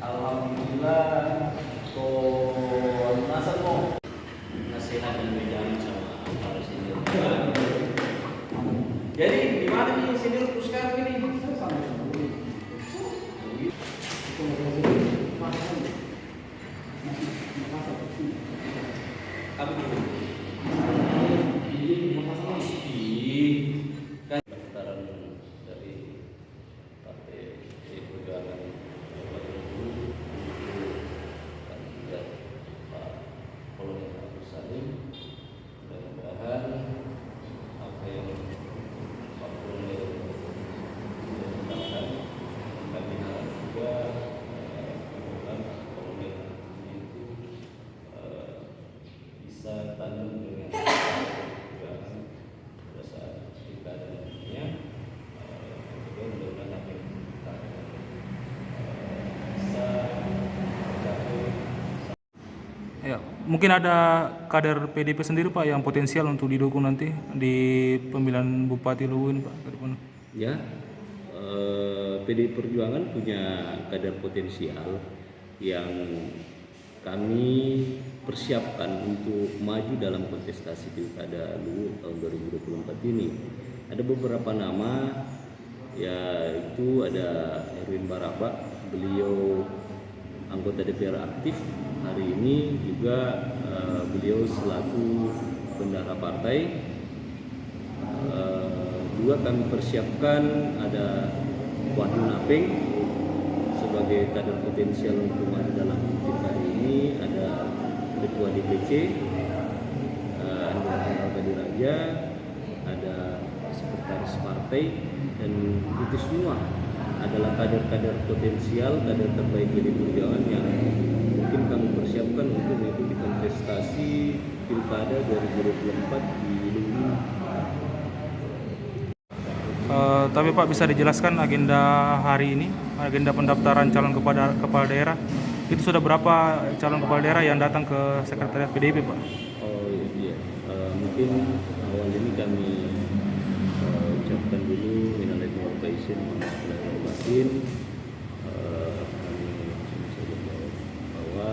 alhamdulillah nasa mo nasira dan berjalan sama para senior. Jadi di mana nih senior sekarang ini? Apa itu? Pendaftaran dari Partai Perjuangan kandidat Pak Kolonel Agus Salim. Mudah-mudahan apa yang Pak Kolonel mengatakan kami harap juga mudah-mudahan Pak Kolonel itu bisa tanding dengan perjuangan pada saat pilkada nantinya. Juga mudah-mudahan apa yang kita bisa mencapai. Ya, mungkin ada kader PDIP sendiri Pak yang potensial untuk didukung nanti di pemilihan Bupati Luwin Pak ke depan. Ya, PDI Perjuangan punya kader potensial yang kami persiapkan untuk maju dalam kontestasi Pilkada Luwu tahun 2024 ini. Ada beberapa nama, yaitu ada Erwin Baraba, beliau anggota DPR aktif hari ini, juga beliau selaku bendahara partai. Juga kami persiapkan ada Wahyu Napeng sebagai kader potensial untuk maju dalam pilkada ini, ada Ketua DPC Andrea Badiraja, ada sekretaris partai, dan itu semua adalah kader-kader potensial, kader terbaik dari Perjuangan yang mungkin kami persiapkan untuk mengikuti kontestasi pilkada 2024 di Luwu. Tapi Pak bisa dijelaskan agenda hari ini, agenda pendaftaran calon kepala daerah. Itu sudah berapa calon kepala daerah yang datang ke sekretariat PDIP Pak? Oh iya, mungkin awal ini kami ucapkan dulu minal aidin wal faizin, mohon maaf lahir dan batin. Kami langsung saja jawab bahwa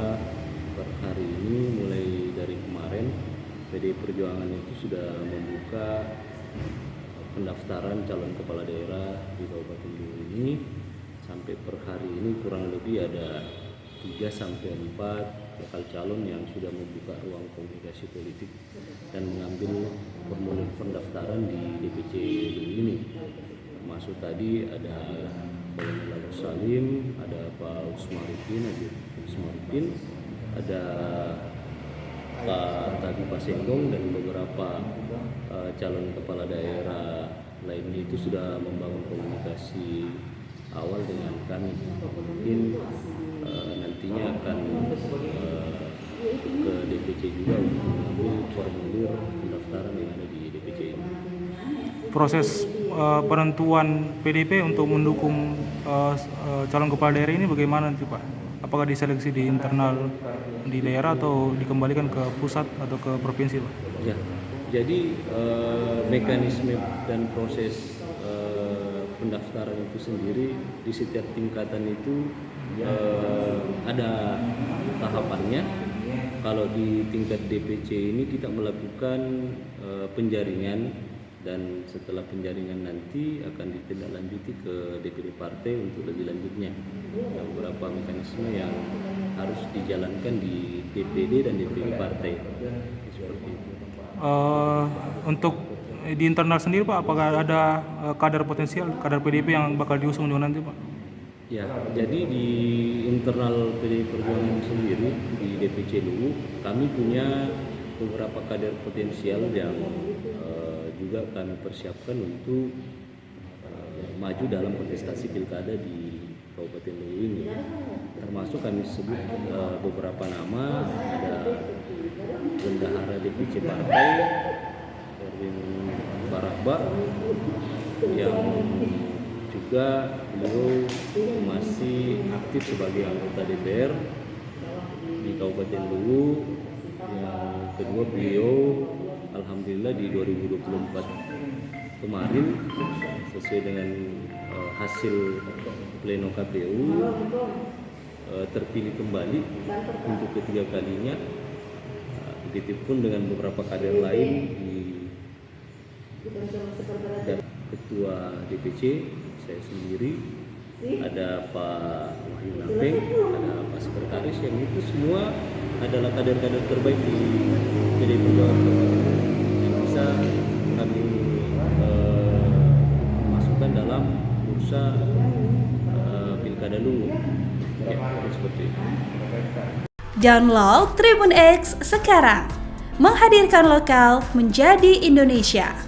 per hari ini mulai dari kemarin PDI Perjuangan itu sudah membuka pendaftaran calon kepala daerah di Kabupaten Luwu ini. Sampai per hari ini kurang lebih ada 3 sampai 4 bakal calon yang sudah membuka ruang komunikasi politik dan mengambil formulir pendaftaran di DPC Luwu ini. Termasuk tadi ada Kolonel Agus Salim, ada Pak Usmarudin, ada Pak Tadi Pasenggong, dan beberapa calon kepala daerah lainnya itu sudah membangun komunikasi awal dengan kami. Mungkin nantinya akan ke DPC juga untuk mengambil formulir pendaftaran yang ada di DPC ini. Proses penentuan PDIP untuk mendukung calon kepala daerah ini bagaimana nanti Pak? Apakah diseleksi di internal di daerah atau dikembalikan ke pusat atau ke provinsi Pak? Ya, jadi mekanisme dan proses pendaftaran itu sendiri di setiap tingkatan itu ada tahapannya. Kalau di tingkat DPC ini kita melakukan penjaringan, dan setelah penjaringan nanti akan ditindaklanjuti ke DPD partai untuk lebih lanjutnya. Ada beberapa mekanisme yang harus dijalankan di DPD dan DPD partai. Seperti itu. Untuk di internal sendiri Pak, apakah ada kader potensial, kader PDIP yang bakal diusung juga nanti Pak? Ya, jadi di internal PDI Perjuangan sendiri di DPC Luwu kami punya beberapa kader potensial yang juga kami persiapkan untuk maju dalam kontestasi pilkada di Kabupaten Luwu ini. Termasuk kami sebut beberapa nama, ada bendahara DPC partai Erwin Baraba yang juga beliau masih aktif sebagai anggota DPR di Kabupaten Luwu. Yang kedua, beliau alhamdulillah di 2024 kemarin sesuai dengan hasil pleno KPU terpilih kembali untuk ketiga kalinya. Begitupun dengan beberapa kader lain dan ketua DPC, saya sendiri, ada Pak Wahyu Napeng, ada Pak Sekretaris, yang itu semua adalah kader-kader terbaik di PDI Perjuangan yang bisa kami masukkan dalam bursa Pilkada Luwu. Ya, seperti itu. Download Tribun X sekarang, menghadirkan lokal menjadi Indonesia.